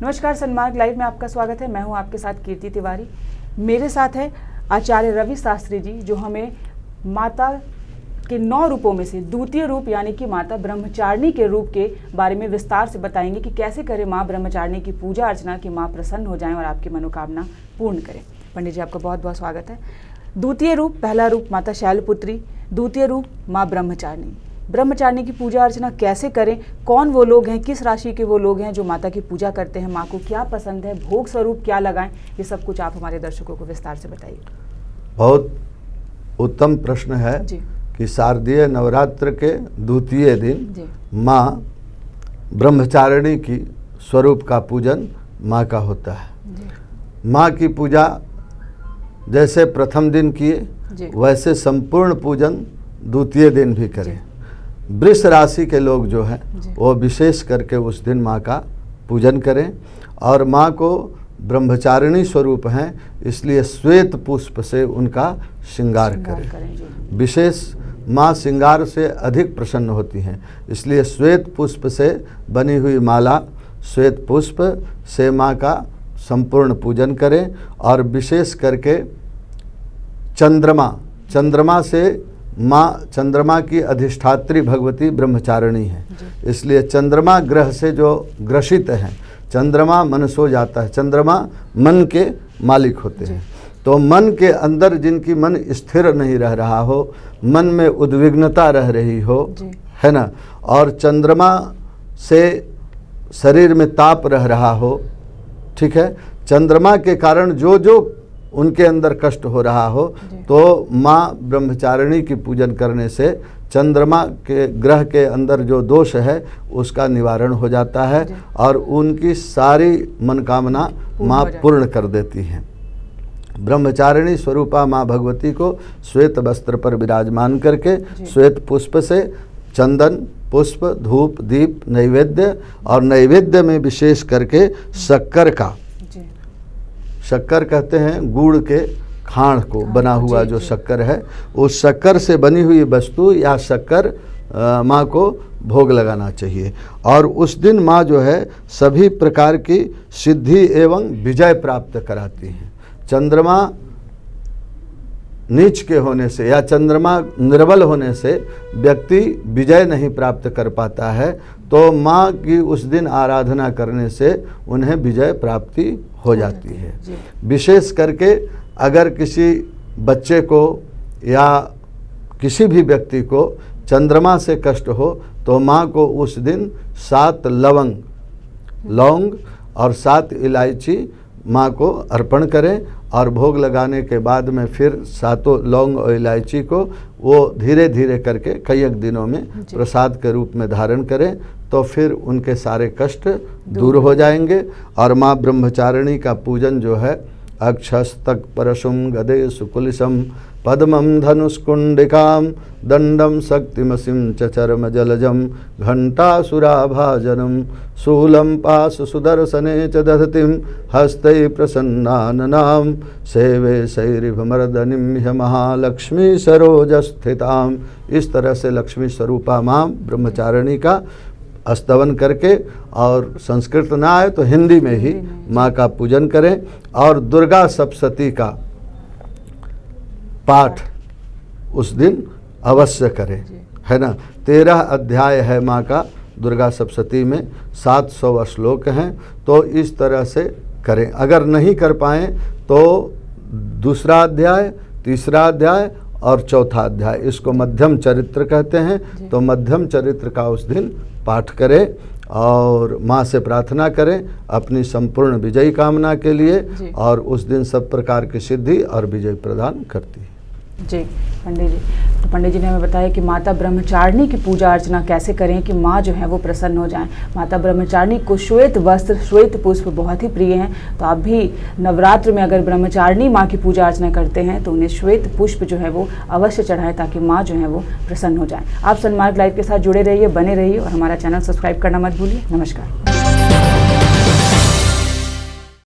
नमस्कार, सन्मार्ग लाइव में आपका स्वागत है। मैं हूं आपके साथ कीर्ति तिवारी। मेरे साथ है आचार्य रवि शास्त्री जी, जो हमें माता के 9 रूपों में से द्वितीय रूप यानी कि माता ब्रह्मचारिणी के रूप के बारे में विस्तार से बताएंगे कि कैसे करें माँ ब्रह्मचारिणी की पूजा अर्चना, कि माँ प्रसन्न हो जाएं और आपकी मनोकामना पूर्ण करें। पंडित जी, आपका बहुत बहुत स्वागत है। द्वितीय रूप, पहला रूप माता शैलपुत्री, द्वितीय रूप माँ ब्रह्मचारिणी। ब्रह्मचारिणी की पूजा अर्चना कैसे करें, कौन वो लोग हैं, किस राशि के वो लोग हैं जो माता की पूजा करते हैं, माँ को क्या पसंद है, भोग स्वरूप क्या लगाएं, ये सब कुछ आप हमारे दर्शकों को विस्तार से बताइए। बहुत उत्तम प्रश्न है जी कि शारदीय नवरात्र के द्वितीय दिन जी माँ ब्रह्मचारिणी की स्वरूप का पूजन माँ का होता है। जी माँ की पूजा जैसे प्रथम दिन किए जी वैसे संपूर्ण पूजन द्वितीय दिन भी करें। वृष राशि के लोग जो हैं वो विशेष करके उस दिन माँ का पूजन करें। और माँ को ब्रह्मचारिणी स्वरूप हैं, इसलिए श्वेत पुष्प से उनका श्रृंगार करें। विशेष माँ श्रृंगार से अधिक प्रसन्न होती हैं, इसलिए श्वेत पुष्प से बनी हुई माला, श्वेत पुष्प से माँ का संपूर्ण पूजन करें। और विशेष करके चंद्रमा से माँ, चंद्रमा की अधिष्ठात्री भगवती ब्रह्मचारिणी है, इसलिए चंद्रमा ग्रह से जो ग्रसित हैं, चंद्रमा मन सो जाता है, चंद्रमा मन के मालिक होते हैं। तो मन के अंदर जिनकी मन स्थिर नहीं रह रहा हो, मन में उद्विग्नता रह रही हो, है ना, और चंद्रमा से शरीर में ताप रह रहा हो, ठीक है, चंद्रमा के कारण जो उनके अंदर कष्ट हो रहा हो, तो माँ ब्रह्मचारिणी की पूजन करने से चंद्रमा के ग्रह के अंदर जो दोष है उसका निवारण हो जाता है और उनकी सारी मनोकामना माँ पूर्ण कर देती हैं। ब्रह्मचारिणी स्वरूपा माँ भगवती को श्वेत वस्त्र पर विराजमान करके श्वेत पुष्प से चंदन, पुष्प, धूप, दीप, नैवेद्य, और नैवेद्य में विशेष करके शक्कर कहते हैं गुड़ के खांड को बना हुआ जो शक्कर है, उस शक्कर से बनी हुई वस्तु या शक्कर माँ को भोग लगाना चाहिए। और उस दिन माँ जो है सभी प्रकार की सिद्धि एवं विजय प्राप्त कराती हैं। चंद्रमा नीच के होने से या चंद्रमा निर्बल होने से व्यक्ति विजय नहीं प्राप्त कर पाता है, तो माँ की उस दिन आराधना करने से उन्हें विजय प्राप्ति हो जाती है। विशेष करके अगर किसी बच्चे को या किसी भी व्यक्ति को चंद्रमा से कष्ट हो, तो माँ को उस दिन 7 लौंग और 7 इलायची माँ को अर्पण करें और भोग लगाने के बाद में फिर 7 लौंग और इलायची को वो धीरे धीरे करके कई एक दिनों में प्रसाद के रूप में धारण करें, तो फिर उनके सारे कष्ट दूर हो जाएंगे। और माँ ब्रह्मचारिणी का पूजन जो है अक्षस्तक परशुम गदे सुकुलिशम पद्मम धनुष्कुंडिकाम दंडम शक्तिमसिम चचर्म जलजम घंटासुराभाजनम शूलम पाश सुदर्शने च दधतिम हस्तै प्रसन्नाननाम सेवे शैरिभमर्दनिम्य महालक्ष्मी सरोजस्थिताम। इस तरह से लक्ष्मी स्वरूपा माँ ब्रह्मचारिणी का स्तवन करके, और संस्कृत ना आए तो हिंदी में ही माँ का पूजन करें। और दुर्गा सप्तशती का पाठ उस दिन अवश्य करें, है ना। 13 अध्याय है माँ का दुर्गा सप्तशती में, 700 श्लोक हैं, तो इस तरह से करें। अगर नहीं कर पाएँ तो दूसरा अध्याय, तीसरा अध्याय और चौथा अध्याय, इसको मध्यम चरित्र कहते हैं, तो मध्यम चरित्र का उस दिन पाठ करें और माँ से प्रार्थना करें अपनी संपूर्ण विजयी कामना के लिए, और उस दिन सब प्रकार की सिद्धि और विजय प्रदान करती है। जी पंडित जी, तो पंडित जी ने हमें बताया कि माता ब्रह्मचारिणी की पूजा अर्चना कैसे करें कि माँ जो है वो प्रसन्न हो जाएं। माता ब्रह्मचारिणी को श्वेत वस्त्र, श्वेत पुष्प बहुत ही प्रिय हैं, तो आप भी नवरात्र में अगर ब्रह्मचारिणी माँ की पूजा अर्चना करते हैं तो उन्हें श्वेत पुष्प जो है वो अवश्य चढ़ाएं, ताकि माँ जो है वो प्रसन्न हो जाएँ। आप सन्मार्ग लाइव के साथ जुड़े रहिए, बने रहिए और हमारा चैनल सब्सक्राइब करना मत भूलिए। नमस्कार।